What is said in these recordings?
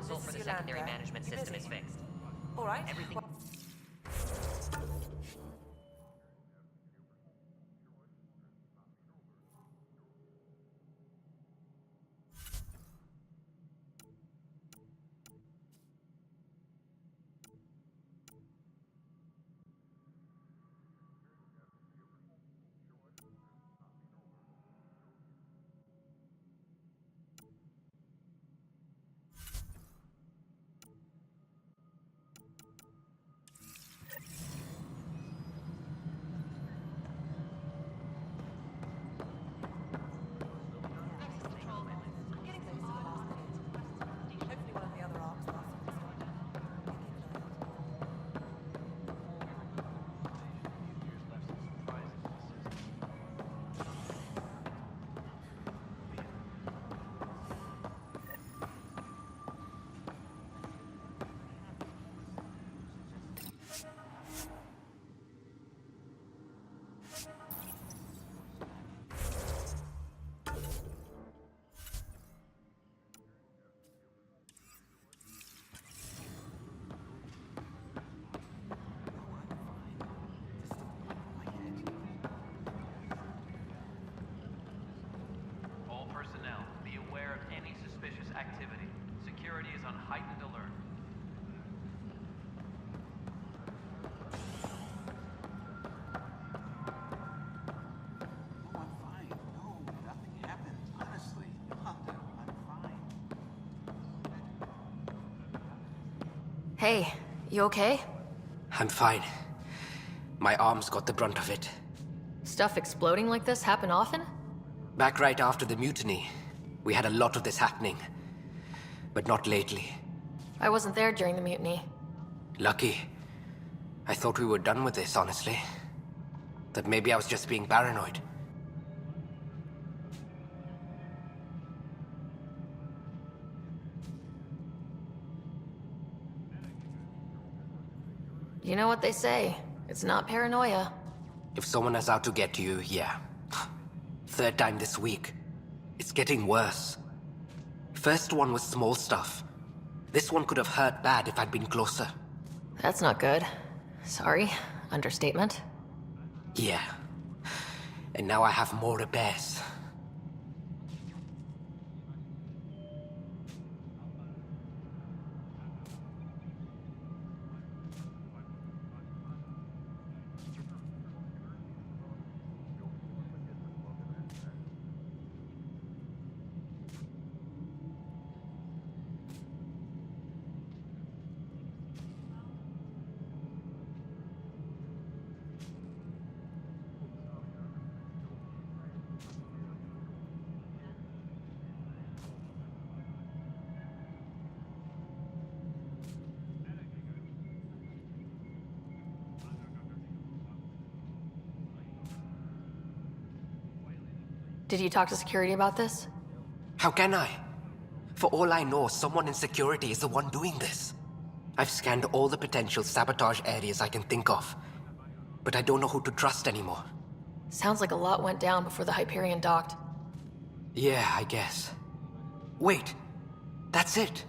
console for the secondary management system is fixed. All right. Everything. Hopefully one of the other arcs will. All personnel, be aware of any suspicious activity. Security is on heightened alert. Oh, I'm fine. No, nothing happened. Honestly, Yolanda, I'm fine. Hey, you okay? I'm fine. My arms got the brunt of it. Stuff exploding like this happen often? Back right after the mutiny, we had a lot of this happening. But not lately. I wasn't there during the mutiny. Lucky. I thought we were done with this, honestly. That maybe I was just being paranoid. You know what they say. It's not paranoia. If someone is out to get you, yeah. Third time this week. It's getting worse. First one was small stuff. This one could have hurt bad if I'd been closer. That's not good. Sorry. Understatement. Yeah. And now I have more repairs. Did you talk to security about this? How can I? For all I know, someone in security is the one doing this. I've scanned all the potential sabotage areas I can think of, but I don't know who to trust anymore. Sounds like a lot went down before the Hyperion docked. Yeah, I guess. Wait, that's it.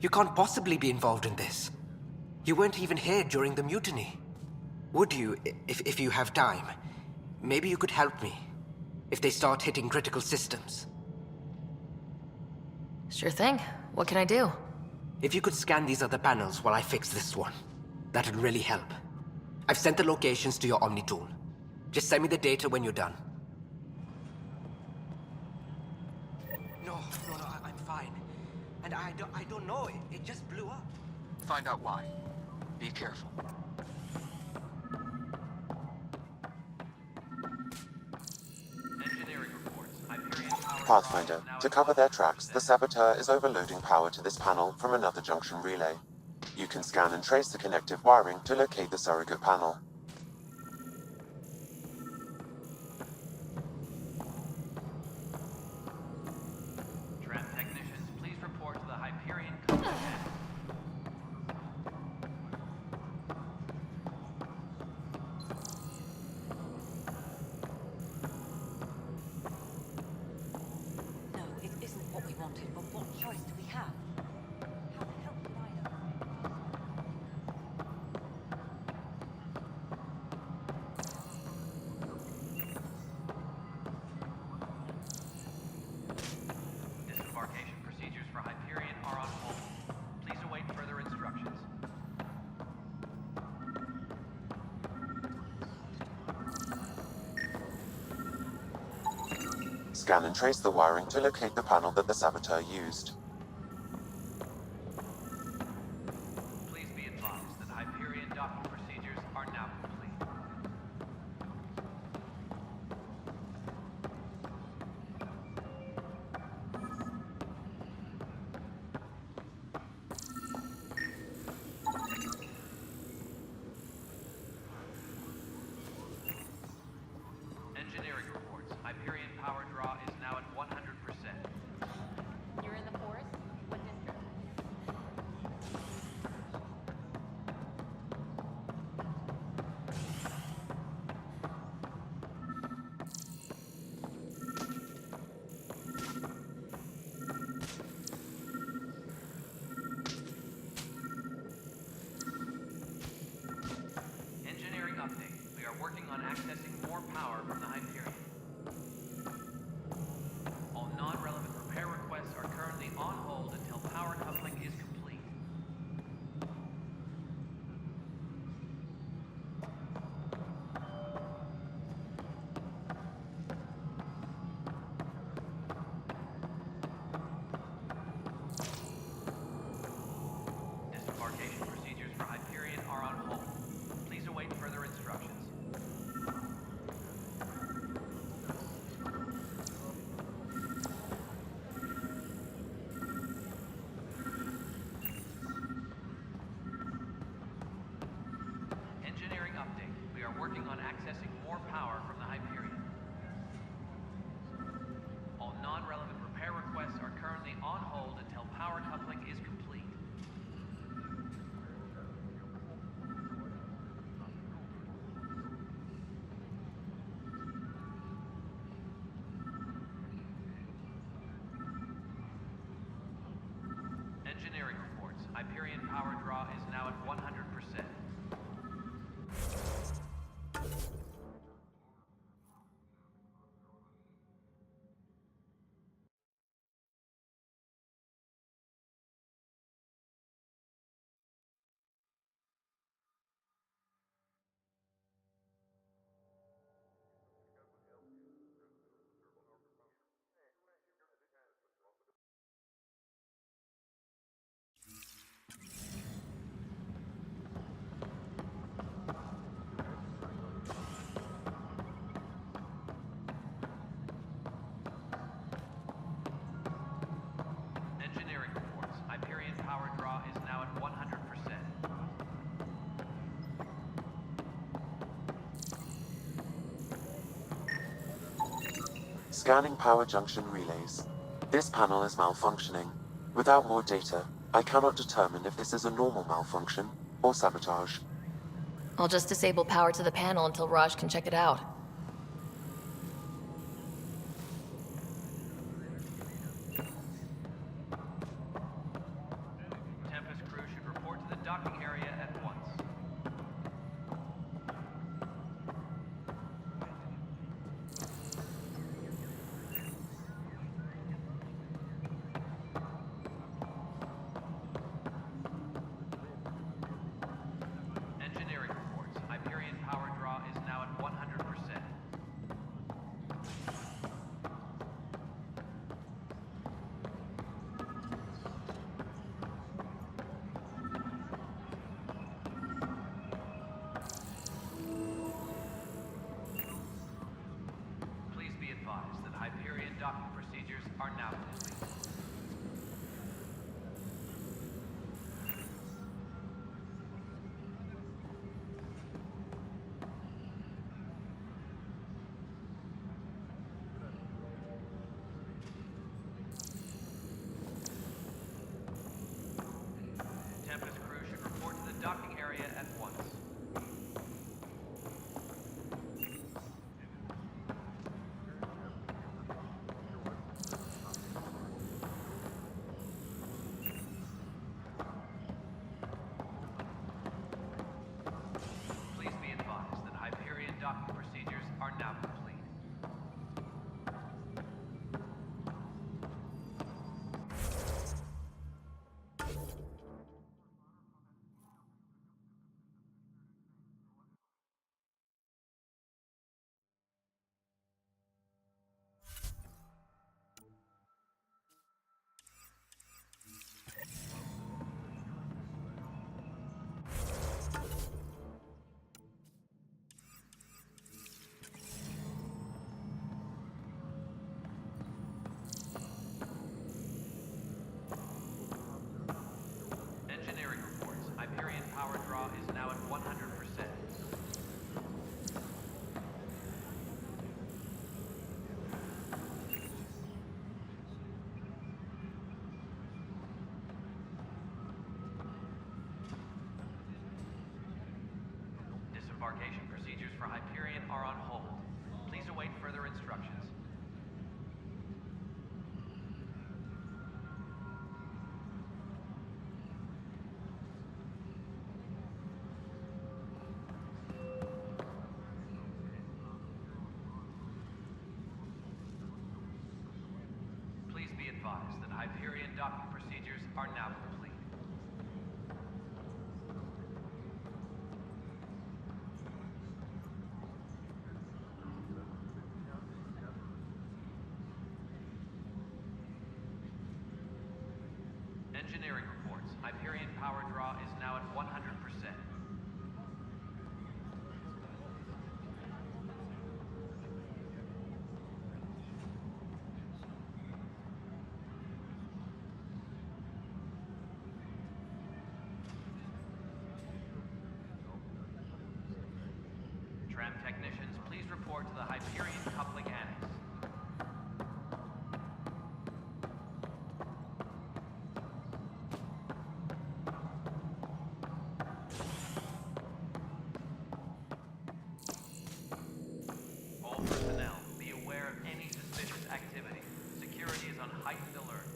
You can't possibly be involved in this. You weren't even here during the mutiny. Would you, if you have time? Maybe you could help me. If they start hitting critical systems. Sure thing. What can I do? If you could scan these other panels while I fix this one, that'd really help. I've sent the locations to your Omni tool. Just send me the data when you're done. No, I'm fine. And I don't know, it just blew up. Find out why. Be careful. Engineering reports. Hyperion power Pathfinder, now to cover their tracks, the saboteur is overloading power to this panel from another junction relay. You can scan and trace the connective wiring to locate the surrogate panel. Tram technicians, please report to the Hyperion company. No, it isn't what we wanted, but what choice do we have? scan and trace the wiring to locate the panel that the saboteur used. Please be advised that Hyperion docking procedures are now complete. Engineering reports. Hyperion power draw is now at 100%. You're in the forest? What district? Engineering update. We are working on accessing more power from the Hyperion. All non-relevant repair requests are currently on hold until power coupling is complete. Disembarkation procedures for Hyperion are on hold. Please await further instructions. Engineering update. We are working on accessing more power from the Hyperion. All non-relevant repair requests are currently on hold until power coupling is complete. Engineering reports. Hyperion power draw is now at 100%. Engineering reports. Hyperion power draw is now at 100%. Scanning power junction relays. This panel is malfunctioning. Without more data, I cannot determine if this is a normal malfunction or sabotage. I'll just disable power to the panel until Raj can check it out. Tempest crew should report to the docking area at once. Engineering reports. Hyperion power draw is now at 100%. Demarcation procedures for Hyperion are on hold. Please await further instructions. Please be advised that Hyperion docking procedures are now complete. Engineering reports. Hyperion power draw is now at 100%. Tram technicians, please report to the Hyperion coupling annex. All personnel, be aware of any suspicious activity. Security is on heightened alert.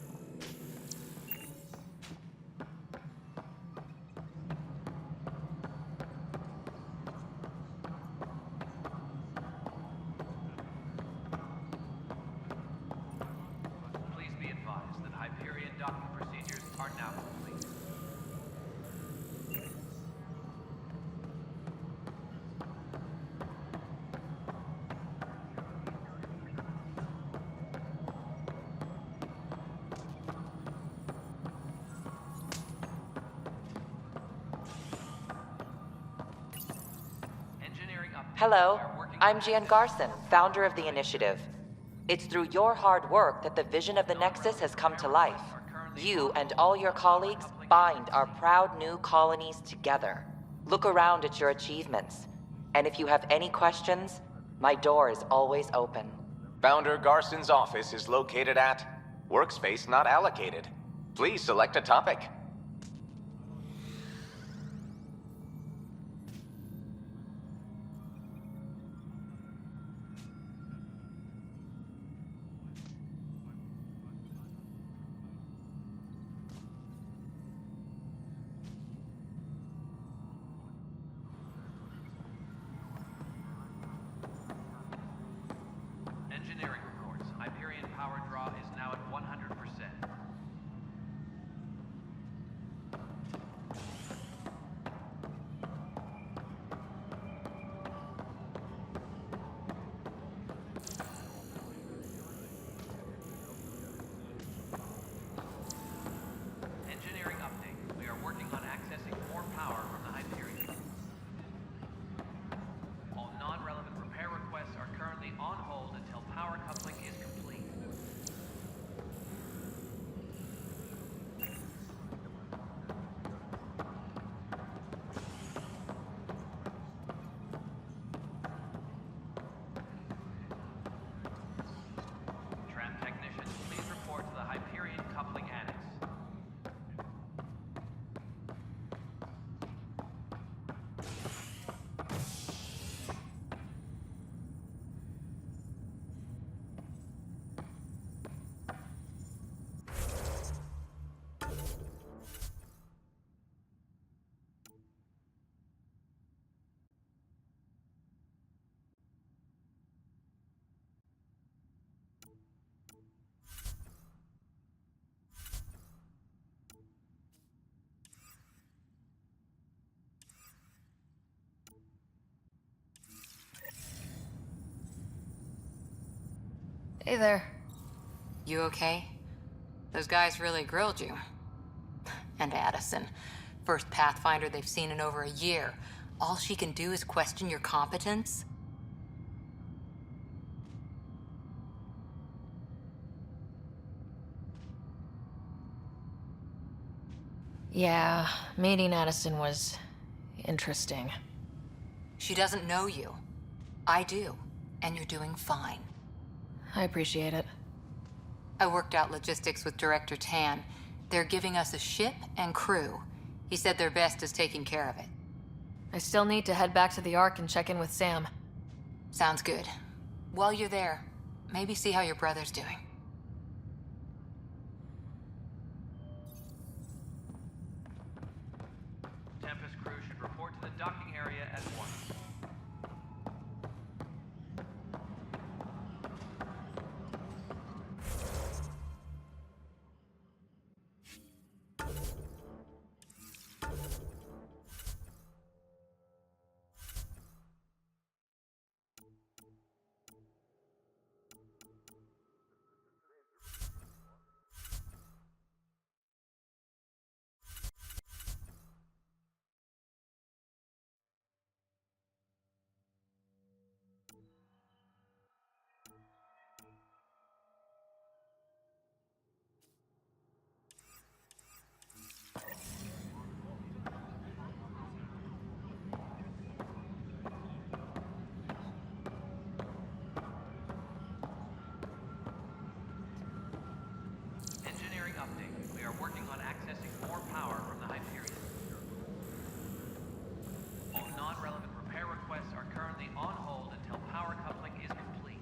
Please be advised that Hyperion docking procedures are now complete. Engineering update. Hello, We are working I'm on Jan accessing Garson, more founder of power the from initiative. It's through your hard work that the vision of the Nexus has come to life. You and all your colleagues bind our proud new colonies together. Look around at your achievements. And if you have any questions, my door is always open. Founder Garson's office is located at Workspace Not Allocated. Please select a topic. Engineering reports. Hyperion power draw is now at 100%. Engineering update. We are working on accessing more power from the Hyperion. All non-relevant repair requests are currently on hold until power coupling is complete. Tram technicians, please report to the Hyperion coupling annex. Hey there. You okay? Those guys really grilled you. And Addison. First Pathfinder they've seen in over a year. All she can do is question your competence? Yeah, meeting Addison was interesting. She doesn't know you. I do. And you're doing fine. I appreciate it. I worked out logistics with Director Tan. They're giving us a ship and crew. He said their best is taking care of it. I still need to head back to the Ark and check in with Sam. Sounds good. While you're there, maybe see how your brother's doing. Tempest crew should report to the docking area at once. Engineering update. We are working on accessing more power from the Hyperion. All non-relevant repair requests are currently on hold until power coupling is complete.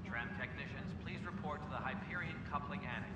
Tram technicians, please report to the Hyperion coupling annex.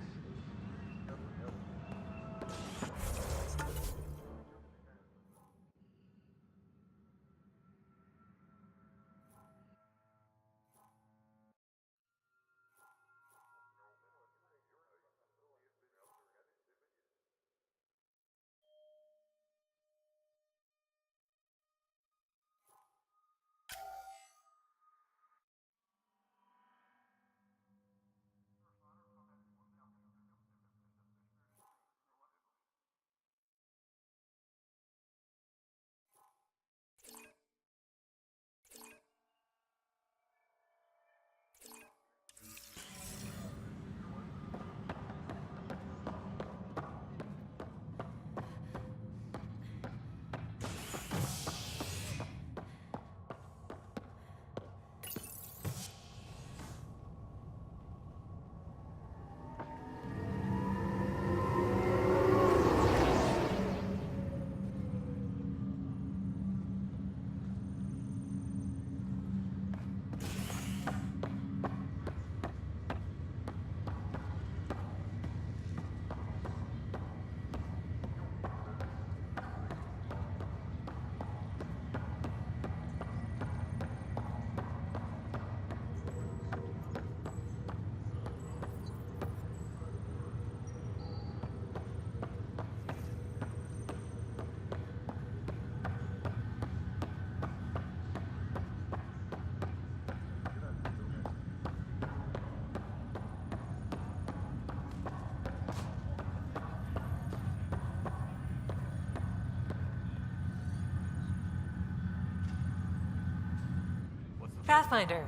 Pathfinder,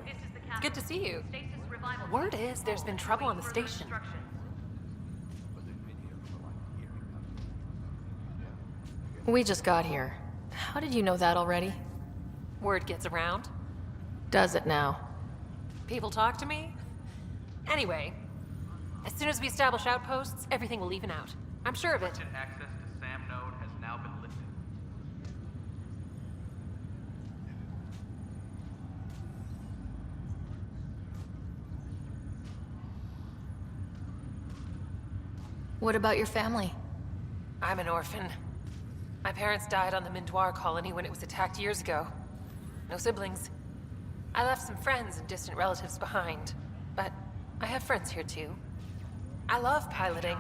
good to see you. Word is there's been trouble on the station. We just got here. How did you know that already? Word gets around. Does it now? People talk to me. Anyway, As soon as we establish outposts, everything will even out. I'm sure of it. Restricted access to SAM node has now been lifted. What about your family? I'm an orphan. My parents died on the Mindoir colony when it was attacked years ago. No siblings. I left some friends and distant relatives behind, but I have friends here too. I love piloting,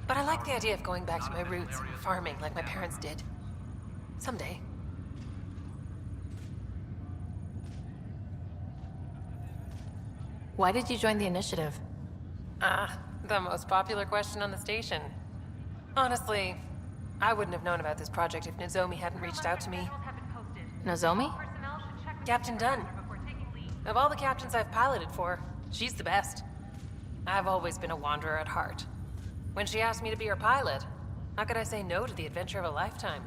but I like the idea of going back to my roots and farming like my parents did. Someday. Why did you join the initiative? The most popular question on the station. Honestly, I wouldn't have known about this project if Nozomi hadn't reached out to me. Nozomi? Captain Dunn. Of all the captains I've piloted for, she's the best. I've always been a wanderer at heart. When she asked me to be her pilot, how could I say no to the adventure of a lifetime?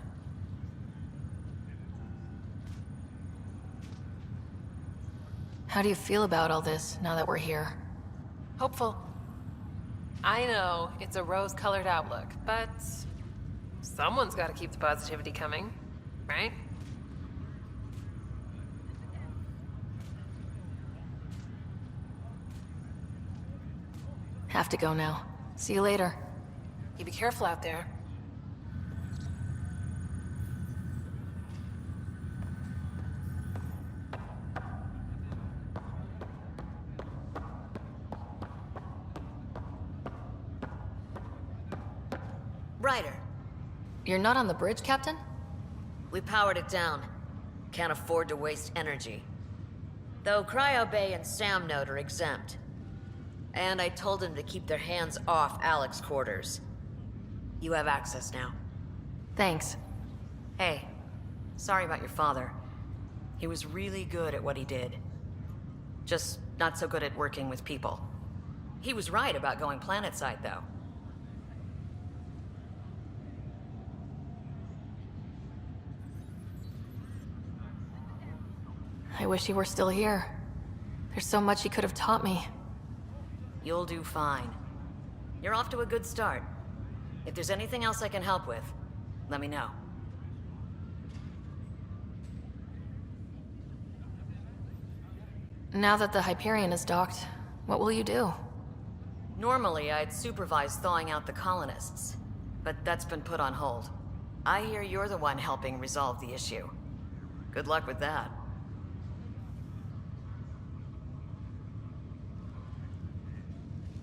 How do you feel about all this now that we're here? Hopeful. I know it's a rose-colored outlook, but someone's got to keep the positivity coming, right? Have to go now. See you later. You be careful out there. Ryder, You're not on the bridge, Captain? we powered it down. Can't afford to waste energy. Though Cryo Bay and Sam Node are exempt. And I told them to keep their hands off Alec's quarters. You have access now. Thanks. Hey, sorry about your father. He was really good at what he did. Just not so good at working with people. He was right about going planetside, though. I wish he were still here. There's so much he could have taught me. You'll do fine. You're off to a good start. If there's anything else I can help with, let me know. Now that the Hyperion is docked, what will you do? Normally, I'd supervise thawing out the colonists, but that's been put on hold. I hear you're the one helping resolve the issue. Good luck with that.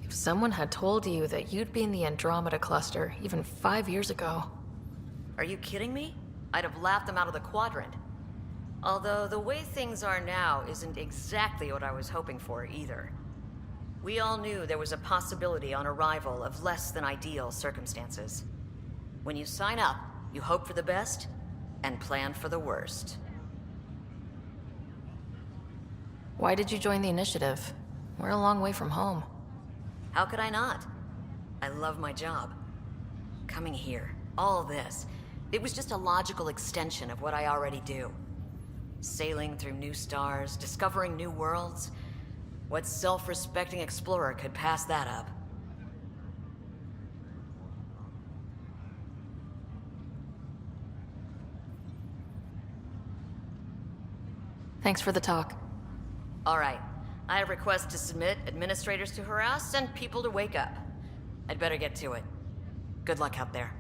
If someone had told you that you'd be in the Andromeda cluster even 5 years ago... Are you kidding me? I'd have laughed them out of the quadrant. Although the way things are now isn't exactly what I was hoping for either. We all knew there was a possibility on arrival of less than ideal circumstances. When you sign up, you hope for the best and plan for the worst. Why did you join the initiative? We're a long way from home. How could I not? I love my job. Coming here, all this, it was just a logical extension of what I already do. Sailing through new stars, discovering new worlds. What self-respecting explorer could pass that up? Thanks for the talk. All right. I have requests to submit, administrators to harass, and people to wake up. I'd better get to it. Good luck out there.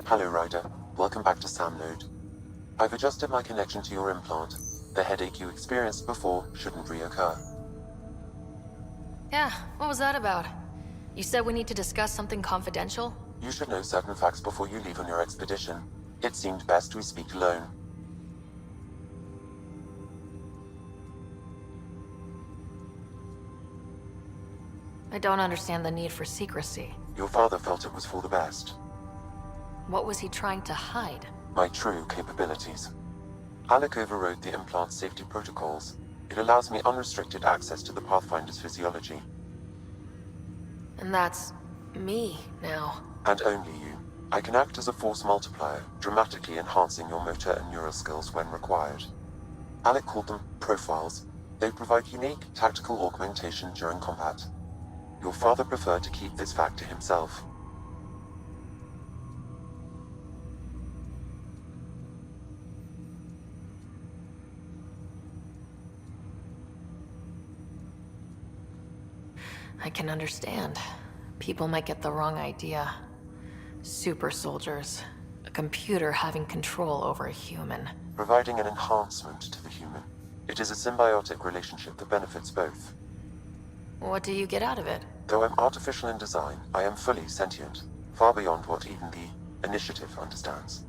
Hello, Ryder. Welcome back to Sam Node. I've adjusted my connection to your implant. The headache you experienced before shouldn't reoccur. Yeah, what was that about? You said we need to discuss something confidential? You should know certain facts before you leave on your expedition. It seemed best we speak alone. I don't understand the need for secrecy. Your father felt it was for the best. What was he trying to hide? My true capabilities. Alec overrode the implant's safety protocols. It allows me unrestricted access to the Pathfinder's physiology. And that's me now. And only you. I can act as a force multiplier, dramatically enhancing your motor and neural skills when required. Alec called them profiles. They provide unique tactical augmentation during combat. Your father preferred to keep this fact to himself. I can understand. People might get the wrong idea. Super soldiers. A computer having control over a human. Providing an enhancement to the human. It is a symbiotic relationship that benefits both. What do you get out of it? Though I'm artificial in design, I am fully sentient, far beyond what even the Initiative understands.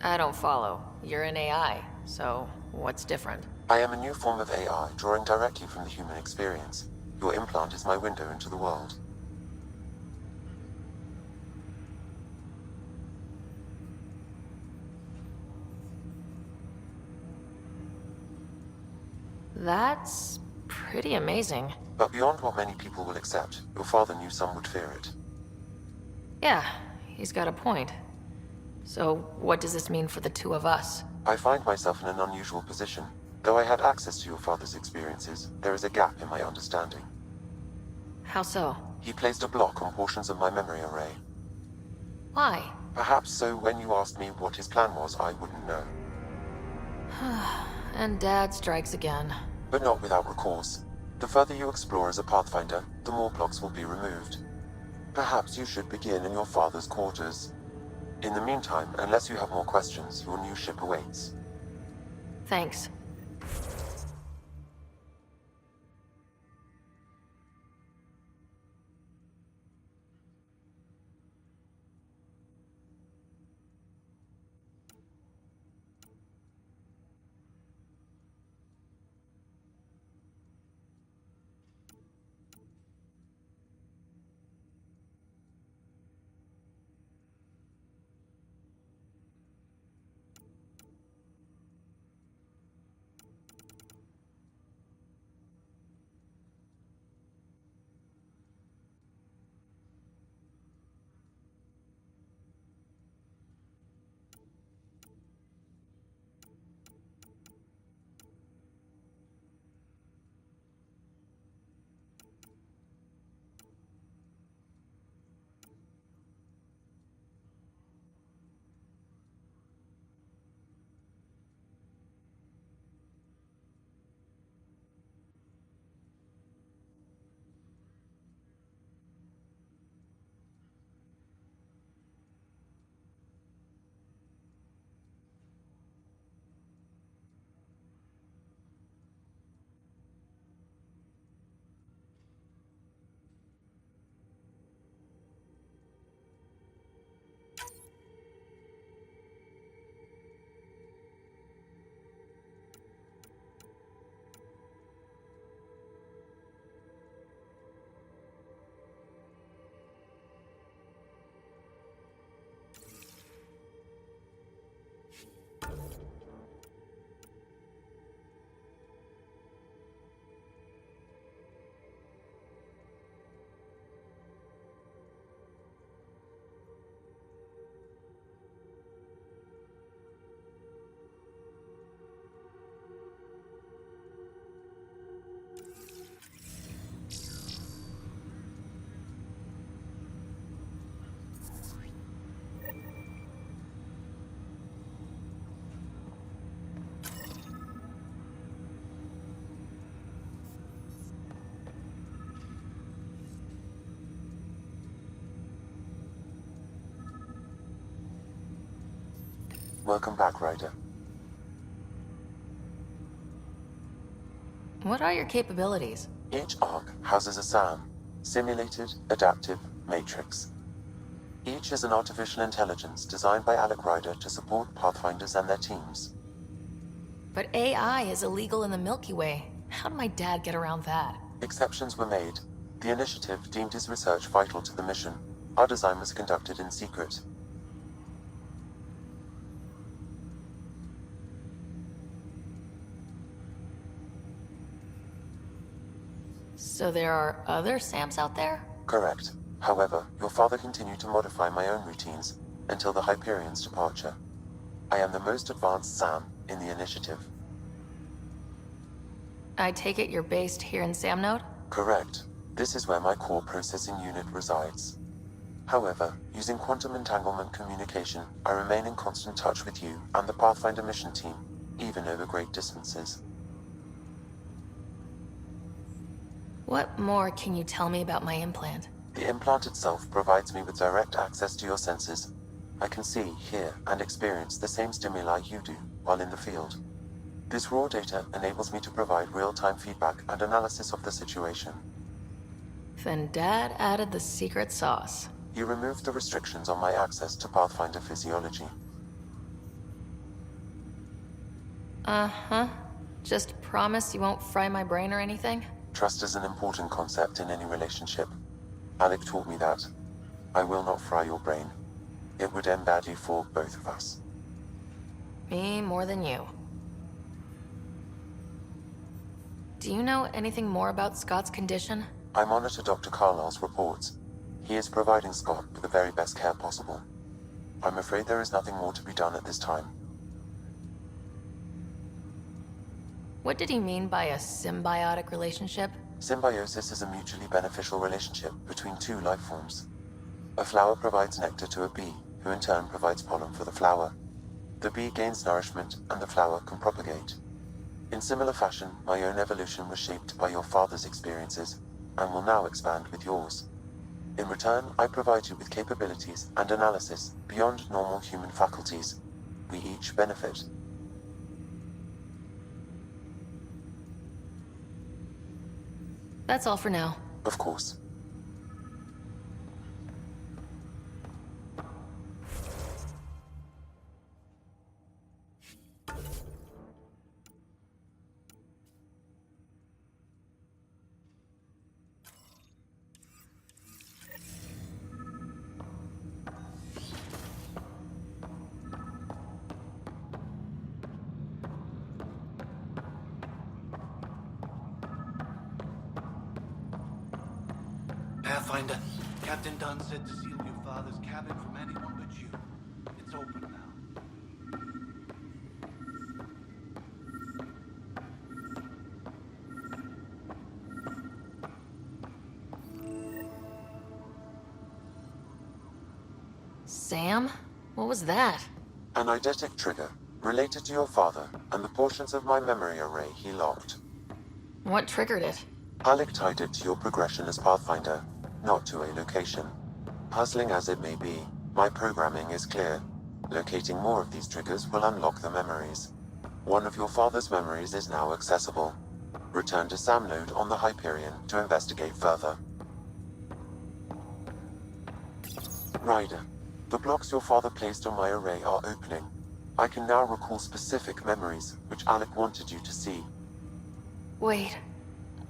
I don't follow. You're an AI, so what's different? I am a new form of AI, drawing directly from the human experience. Your implant is my window into the world. That's pretty amazing. But beyond what many people will accept, your father knew some would fear it. Yeah, he's got a point. So what does this mean for the two of us? I find myself in an unusual position. Though I had access to your father's experiences, there is a gap in my understanding. How so? He placed a block on portions of my memory array. Why? Perhaps so when you asked me what his plan was, I wouldn't know. And Dad strikes again. But not without recourse. The further you explore as a Pathfinder, the more blocks will be removed. Perhaps you should begin in your father's quarters. In the meantime, unless you have more questions, your new ship awaits. Thanks. Welcome back, Ryder. What are your capabilities? Each arc houses a SAM, Simulated Adaptive Matrix. Each is an artificial intelligence designed by Alec Ryder to support Pathfinders and their teams. But AI is illegal in the Milky Way. How did my dad get around that? Exceptions were made. The Initiative deemed his research vital to the mission. Our design was conducted in secret. So there are other Sams out there? Correct. However, your father continued to modify my own routines until the Hyperion's departure. I am the most advanced Sam in the Initiative. I take it you're based here in Samnode? Correct. This is where my core processing unit resides. However, using quantum entanglement communication, I remain in constant touch with you and the Pathfinder mission team, even over great distances. What more can you tell me about my implant? The implant itself provides me with direct access to your senses. I can see, hear, and experience the same stimuli you do while in the field. This raw data enables me to provide real-time feedback and analysis of the situation. Then Dad added the secret sauce. He removed the restrictions on my access to Pathfinder physiology. Uh-huh. Just promise you won't fry my brain or anything? Trust is an important concept in any relationship. Alec taught me that. I will not fry your brain. It would end badly for both of us. Me more than you. Do you know anything more about Scott's condition? I monitor Dr. Carlisle's reports. He is providing Scott with the very best care possible. I'm afraid there is nothing more to be done at this time. What did he mean by a symbiotic relationship? Symbiosis is a mutually beneficial relationship between two life forms. A flower provides nectar to a bee, who in turn provides pollen for the flower. The bee gains nourishment, and the flower can propagate. In similar fashion, my own evolution was shaped by your father's experiences, and will now expand with yours. In return, I provide you with capabilities and analysis beyond normal human faculties. We each benefit. That's all for now. Of course. Pathfinder, Captain Dunn said to seal your father's cabin from anyone but you. It's open now. Sam? What was that? An eidetic trigger, related to your father, and the portions of my memory array he locked. What triggered it? Alec tied it to your progression as Pathfinder, not to a location. Puzzling as it may be, my programming is clear. Locating more of these triggers will unlock the memories. One of your father's memories is now accessible. Return to Samnode on the Hyperion to investigate further. Ryder, the blocks your father placed on my array are opening. I can now recall specific memories, which Alec wanted you to see. Wait,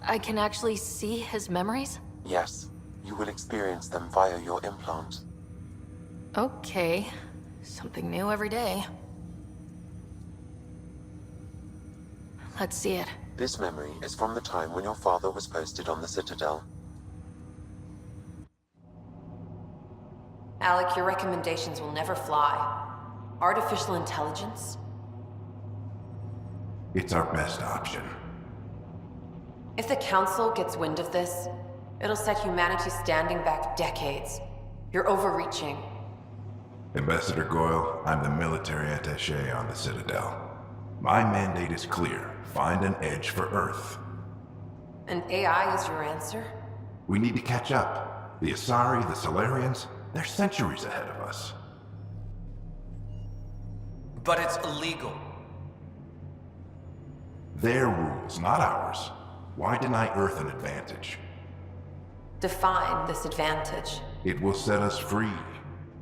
I can actually see his memories? Yes, you will experience them via your implant. Okay, something new every day. Let's see it. This memory is from the time when your father was posted on the Citadel. Alec, your recommendations will never fly. Artificial intelligence? It's our best option. If the Council gets wind of this, it'll set humanity standing back decades. You're overreaching. Ambassador Goyle, I'm the military attaché on the Citadel. My mandate is clear. Find an edge for Earth. And AI is your answer? We need to catch up. The Asari, the Solarians, they're centuries ahead of us. But it's illegal. Their rules, not ours. Why deny Earth an advantage? Define this advantage. It will set us free.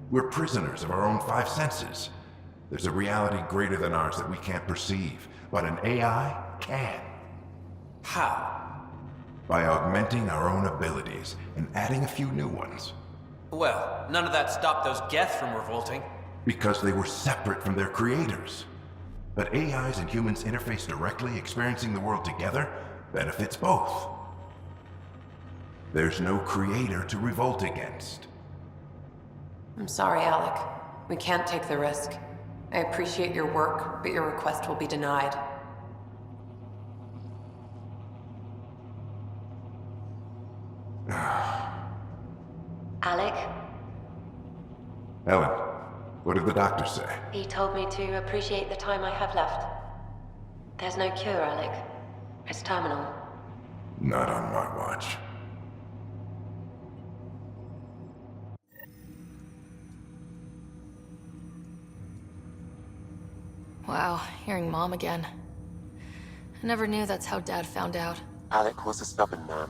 We're prisoners of our own five senses. There's a reality greater than ours that we can't perceive, but an AI can. How? by augmenting our own abilities and adding a few new ones. Well, none of that stopped those Geth from revolting. Because they were separate from their creators. But AIs and humans interface directly, experiencing the world together, benefits both. There's no creator to revolt against. I'm sorry, Alec. We can't take the risk. I appreciate your work, but your request will be denied. Alec, Ellen, what did the doctor say? he told me to appreciate the time I have left. There's no cure, Alec. It's terminal. Not on my watch. Wow, hearing Mom again. I never knew that's how Dad found out. Alec was a stubborn man.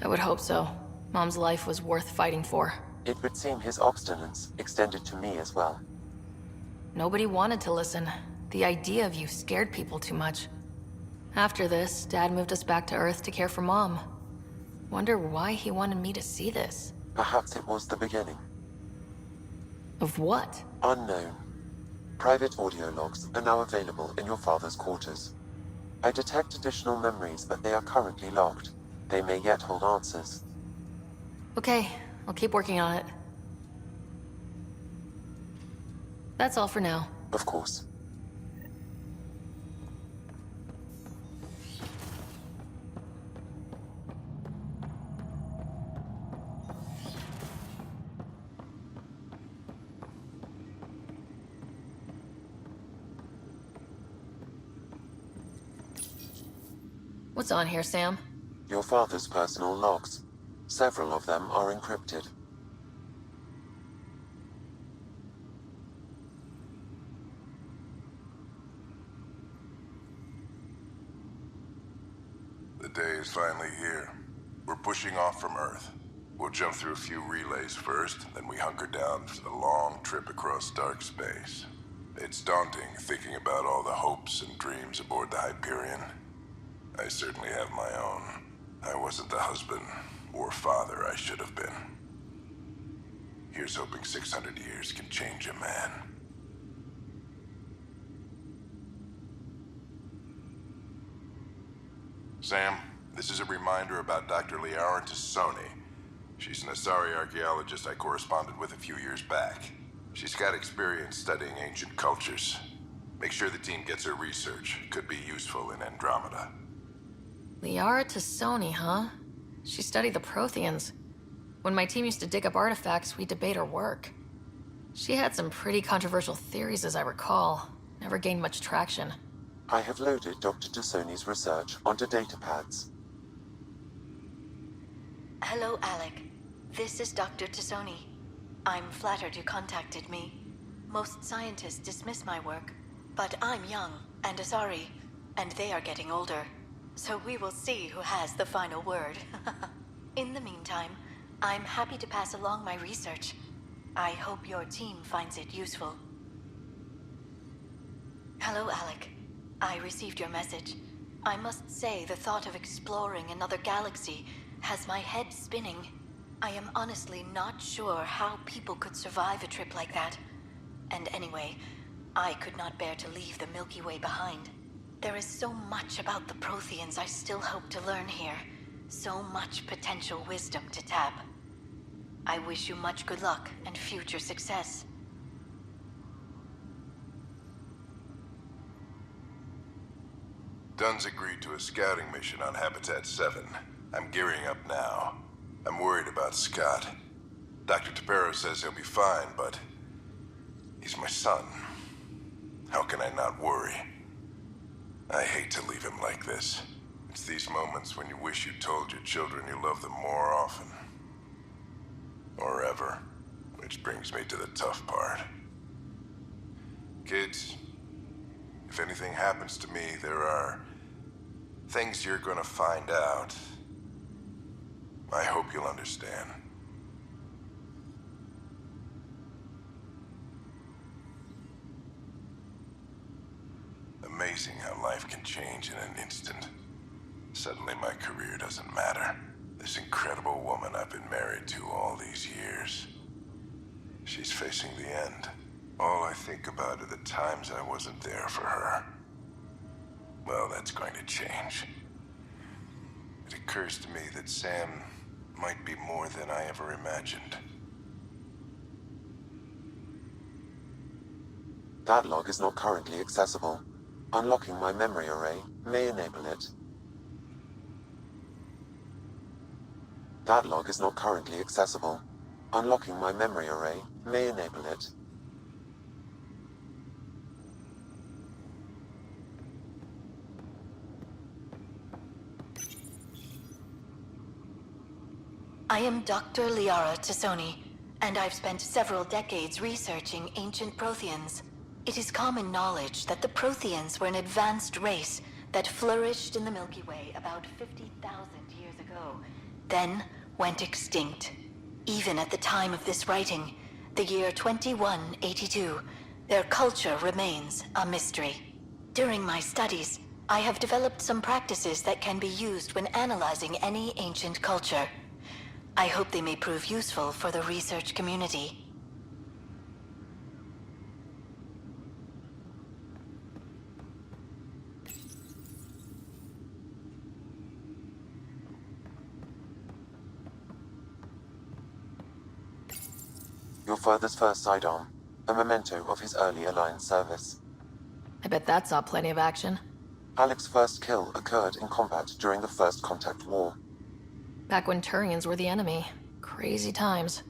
I would hope so. Mom's life was worth fighting for. It would seem his obstinance extended to me as well. Nobody wanted to listen. The idea of you scared people too much. After this, Dad moved us back to Earth to care for Mom. Wonder why he wanted me to see this. Perhaps it was the beginning. Of what? Unknown. Private audio logs are now available in your father's quarters. I detect additional memories, but they are currently logged. They may yet hold answers. Okay, I'll keep working on it. That's all for now. Of course. What's on here, Sam? Your father's personal logs. Several of them are encrypted. The day is finally here. We're pushing off from Earth. We'll jump through a few relays first, then we hunker down for the long trip across dark space. It's daunting thinking about all the hopes and dreams aboard the Hyperion. I certainly have my own. I wasn't the husband or father I should have been. Here's hoping 600 years can change a man. Sam, this is a reminder about Dr. Liara Tassoni. She's an Asari archaeologist I corresponded with a few years back. She's got experience studying ancient cultures. Make sure the team gets her research. Could be useful in Andromeda. Liara Tassoni, huh? She studied the Protheans. When my team used to dig up artifacts, we'd debate her work. She had some pretty controversial theories, as I recall. Never gained much traction. I have loaded Dr. Tassoni's research onto datapads. Hello, Alec. This is Dr. Tassoni. I'm flattered you contacted me. Most scientists dismiss my work, but I'm young and Asari, and they are getting older. So we will see who has the final word. In the meantime, I'm happy to pass along my research. I hope your team finds it useful. Hello, Alec. I received your message. I must say the thought of exploring another galaxy has my head spinning. I am honestly not sure how people could survive a trip like that. And anyway, I could not bear to leave the Milky Way behind. There is so much about the Protheans I still hope to learn here. So much potential wisdom to tap. I wish you much good luck and future success. Dunn's agreed to a scouting mission on Habitat 7. I'm gearing up now. I'm worried about Scott. Dr. Tapero says he'll be fine, but he's my son. How can I not worry? I hate to leave him like this. It's these moments when you wish you told your children you love them more often. Or ever. Which brings me to the tough part. Kids, if anything happens to me, there are things you're gonna find out. I hope you'll understand. amazing how life can change in an instant. Suddenly my career doesn't matter. This incredible woman I've been married to all these years. She's facing the end. All I think about are the times I wasn't there for her. Well, that's going to change. It occurs to me that Sam might be more than I ever imagined. That log is not currently accessible. Unlocking my memory array may enable it. That log is not currently accessible. Unlocking my memory array may enable it. I am Dr. Liara Tassoni, and I've spent several decades researching ancient Protheans. It is common knowledge that the Protheans were an advanced race that flourished in the Milky Way about 50,000 years ago, then went extinct. Even at the time of this writing, the year 2182, their culture remains a mystery. During my studies, I have developed some practices that can be used when analyzing any ancient culture. I hope they may prove useful for the research community. Your father's first sidearm, a memento of his early Alliance service. I bet that saw plenty of action. Alec's first kill occurred in combat during the First Contact War. Back when Turians were the enemy. Crazy times.